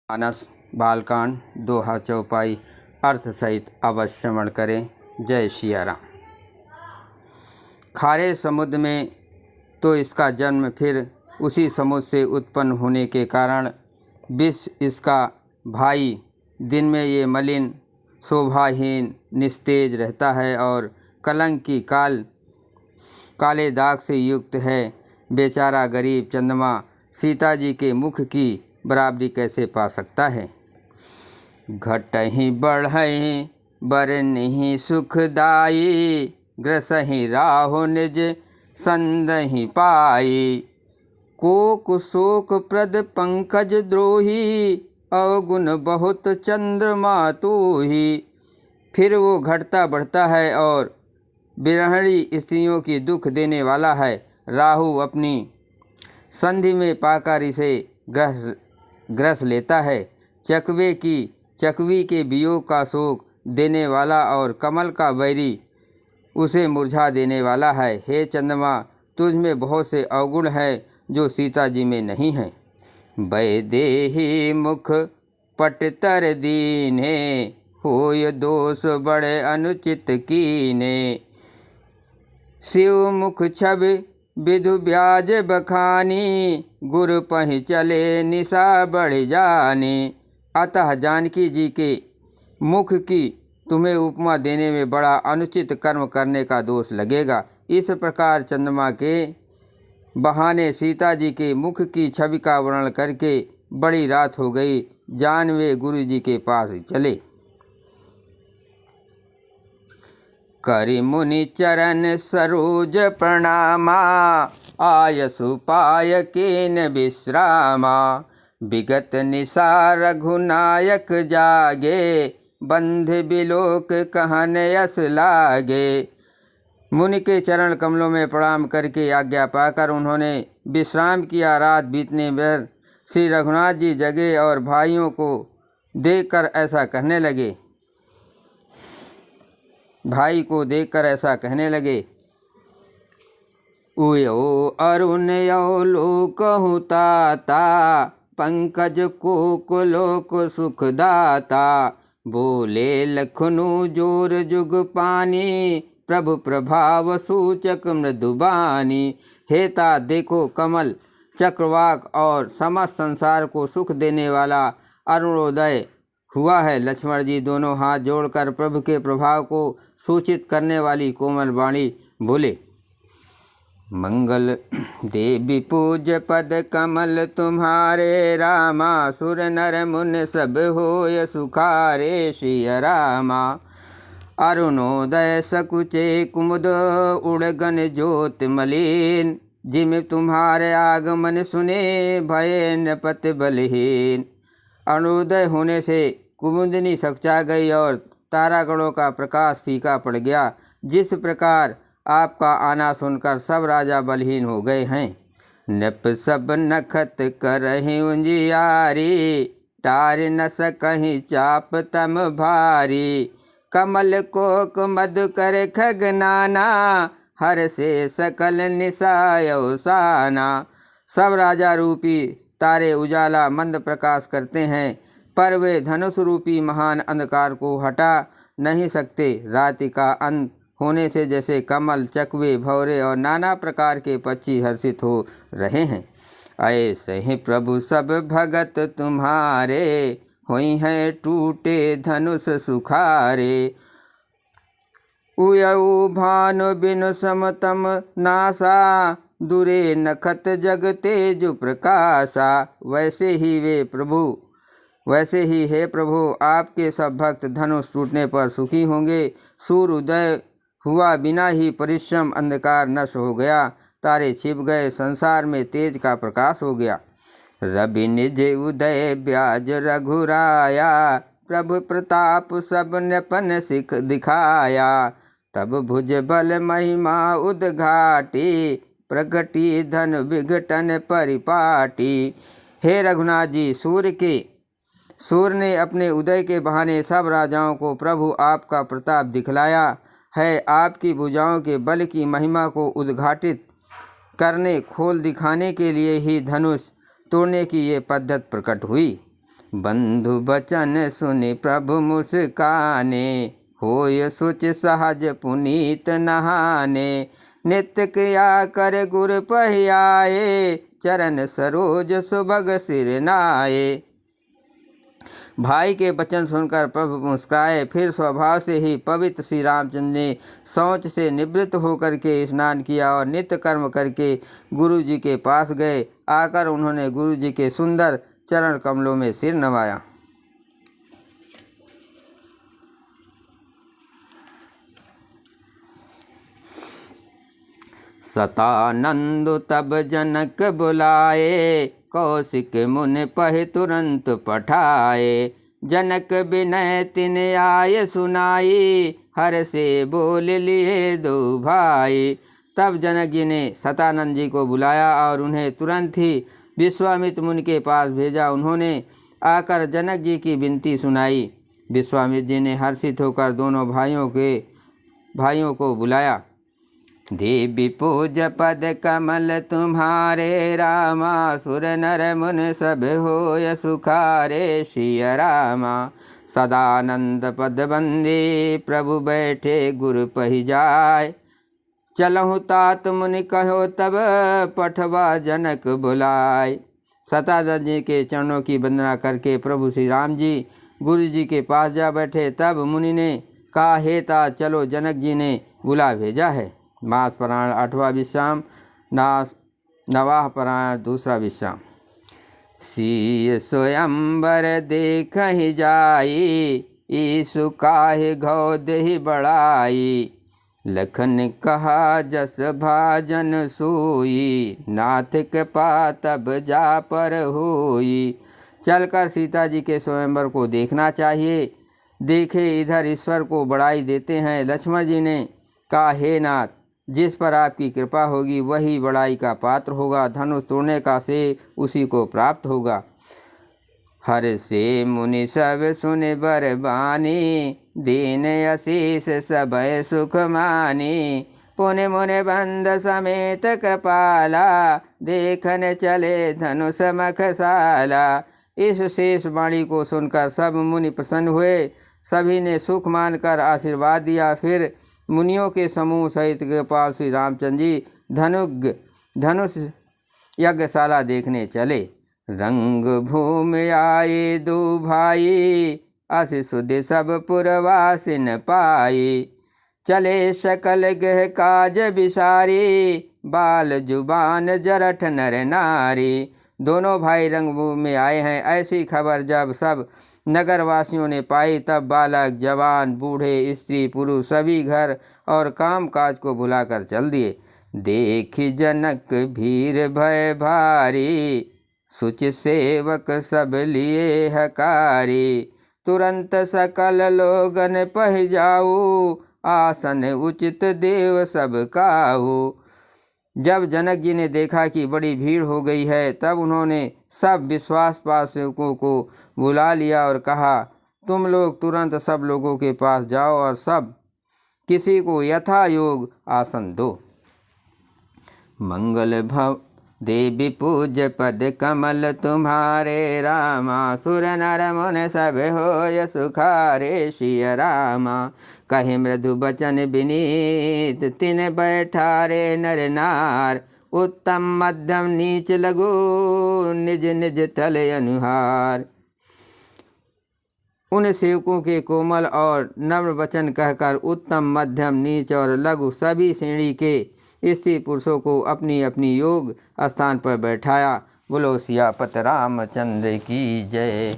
मानस बालकांड दोहा चौपाई अर्थ सहित अवश्य श्रवण करें। जय सिया राम। खारे समुद्र में तो इसका जन्म, फिर उसी समुद्र से उत्पन्न होने के कारण विष इसका भाई। दिन में ये मलिन, शोभाहीन, निस्तेज रहता है और कलंक की काले दाग से युक्त है। बेचारा गरीब चंद्रमा सीता जी के मुख की बराबरी कैसे पा सकता है। घटहि बढ़हि बरनिहि सुखदाई, ग्रसहि राहु निज संदहि पाई। कोक शोक प्रद पंकज द्रोही, अवगुण बहुत चंद्रमा तोही। फिर वो घटता बढ़ता है और बिरहणी स्त्रियों की दुख देने वाला है। राहु अपनी संधि में पाकर इसे ग्रस लेता है। चकवी के वियोग का शोक देने वाला और कमल का बैरी उसे मुरझा देने वाला है। हे चंद्रमा, तुझ में बहुत से अवगुण है जो सीता जी में नहीं हैं। वैदेही मुख पटतर दीने, होय दोष बड़े अनुचित कीने। शिव मुख छवि विधु ब्याज बखानी, गुरु पहि चले निशा बढ़ जानी। अतः जानकी जी के मुख की तुम्हें उपमा देने में बड़ा अनुचित कर्म करने का दोष लगेगा। इस प्रकार चंद्रमा के बहाने सीता जी के मुख की छवि का वर्णन करके बड़ी रात हो गई। जानवे गुरु जी के पास चले। करि मुनि चरण सरोज प्रणामा, आयसु पाय केन विश्रामा। विगत निशा रघुनायक जागे, बंध बिलोक कहन यस लागे। मुनि के चरण कमलों में प्रणाम करके आज्ञा पाकर उन्होंने विश्राम किया। रात बीतने पर श्री रघुनाथ जी जगे और भाइयों को देखकर ऐसा कहने लगे। उयो अरुण यो लोकहु ताता, पंकज कोक लोक सुखदाता। बोले लखनु जोर जुग पानी, प्रभु प्रभाव सूचक मृदुबानी। हे तात, देखो कमल चक्रवाक और समस्त संसार को सुख देने वाला अरुणोदय हुआ है। लक्ष्मण जी दोनों हाथ जोड़कर प्रभु के प्रभाव को सूचित करने वाली कोमल वाणी बोले। मंगल देवी पूज्य पद कमल तुम्हारे, रामा सुर नर मुन सब होय सुखारे। श्री रामा अरुणोदय सकुचे कुमुद, उड़गन ज्योत मलिन। जिम तुम्हारे आगमन सुने, भय नपत बलहीन। अरुणोदय होने से कुमुदिनी सकचा गई और तारागणों का प्रकाश फीका पड़ गया। जिस प्रकार आपका आना सुनकर सब राजा बलहीन हो गए हैं। नप सब नखत करहि उजियारी, टार न सकहि चाप तम भारी। कमल कोक मधु कर खगनाना, हर से सकल निशायसाना। सब राजा रूपी तारे उजाला मंद प्रकाश करते हैं, पर वे धनुष रूपी महान अंधकार को हटा नहीं सकते। रात्रि का अंत होने से जैसे कमल, चकवे, भौरे और नाना प्रकार के पक्षी हर्षित हो रहे हैं, ऐसे ही प्रभु सब भगत तुम्हारे, हुई हैं टूटे धनुष सुखारे। उयऊ भानु बिनु समतम नासा, दुरे नखत जग तेज प्रकाशा। वैसे ही हे प्रभु, आपके सब भक्त धनुष टूटने पर सुखी होंगे। सूर्य उदय हुआ बिना ही परिश्रम, अंधकार नष्ट हो गया, तारे छिप गए, संसार में तेज का प्रकाश हो गया। रवि निज उदय ब्याज रघुराया, प्रभु प्रताप सब नपन सिख दिखाया। तब भुज बल महिमा उद्घाटी, प्रगटी धन विघटन परिपाटी। हे रघुनाथ जी, सूर्य ने अपने उदय के बहाने सब राजाओं को प्रभु आपका प्रताप दिखलाया है। आपकी भुजाओं के बल की महिमा को उद्घाटित करने, खोल दिखाने के लिए ही धनुष तोड़ने की ये पद्धत प्रकट हुई। बंधु बचन सुनि प्रभु मुस्काने, होय सुच सहज पुनीत नहाने। नित्य क्रिया कर गुर पहियाए, चरण सरोज सुभग सिर नाये। भाई के वचन सुनकर प्रभु मुस्कुराए। फिर स्वभाव से ही पवित्र श्री रामचंद्र ने शौच से निवृत्त होकर के स्नान किया और नित्य कर्म करके गुरु जी के पास गए। आकर उन्होंने गुरु जी के सुंदर चरण कमलों में सिर नवाया। सतानंद तब जनक बुलाए, कौशिक मुनि पहि तुरंत पठाए। जनक विनय तिन आय सुनाई, हर से बोल लिए दो भाई। तब जनक जी ने सतानंद जी को बुलाया और उन्हें तुरंत ही विश्वामित्र मुनि के पास भेजा। उन्होंने आकर जनक जी की विनती सुनाई। विश्वामित्र जी ने हर्षित होकर दोनों भाइयों को बुलाया। देवी पूज पद कमल तुम्हारे, रामा सुर नर मुन सब होय सुखारे। सिया रामा सदानंद पद बंदी, प्रभु बैठे गुरु पहि जाय। चलहु तात मुनि कहो तब, पठवा जनक बुलाय। सतानंद जी के चरणों की वंदना करके प्रभु श्री राम जी गुरु जी के पास जा बैठे। तब मुनि ने कहा, हे तात चलो, जनक जी ने बुला भेजा है। मास पुराण 8वां विश्राम, नवाह पुराण 2रा विश्राम। सीय स्वयंवर देख ही जाई, ईसु काहे घौ देहि बढ़ाई। लखन कहा जस भाजन सोई, नाथ कृपा तब जा पर होई। चलकर सीता जी के स्वयंवर को देखना चाहिए। देखे इधर ईश्वर को बढ़ाई देते हैं। लक्ष्मण जी ने कहा, हे नाथ, जिस पर आपकी कृपा होगी वही बड़ाई का पात्र होगा। धनुष तोड़ने का से उसी को प्राप्त होगा। हर से मुनि सब सुने बरबानी, दीन आशीष सबय सुख मानी। पुनि मुनि बंद समेत कृपाला, देखन चले धनुष मखसाला। इस शेष वाणी को सुनकर सब मुनि प्रसन्न हुए। सभी ने सुख मानकर आशीर्वाद दिया। फिर मुनियों के समूह सहित कृपाल श्री रामचंद्र जी धनुष यज्ञशाला देखने चले। रंग भूमि आए दो भाई, अस सुध सब पुरवासिन पाई। चले सकल गह काज विसारी, बाल जुबान जरठ नर नारी। दोनों भाई रंगभूमि में आए हैं, ऐसी खबर जब सब नगरवासियों ने पाई, तब बालक जवान बूढ़े स्त्री पुरुष सभी घर और काम काज को भुलाकर चल दिए। देखी जनक भीर भय भारी, सुच सेवक सब लिए हकारी। तुरंत सकल लोगन पह जाऊ, आसन उचित देव सब काहू। जब जनक जी ने देखा कि बड़ी भीड़ हो गई है, तब उन्होंने सब विश्वासपाशकों को बुला लिया और कहा, तुम लोग तुरंत सब लोगों के पास जाओ और सब किसी को यथा योग आसन दो। मंगल भव देवी पूज्य पद कमल तुम्हारे, रामा सुर नर मुनि सब होय सुखारे। सिया रामा कहि मृदु बचन विनीत, तिन बैठारे नर नार। उत्तम मध्यम नीच लगो, निज निज तल अनुहार। उन सेवकों के कोमल और नम्र वचन कहकर उत्तम मध्यम नीच और लघु सभी श्रेणी के स्त्री पुरुषों को अपनी अपनी योग स्थान पर बैठाया। बोलो सियापत रामचंद्र की जय।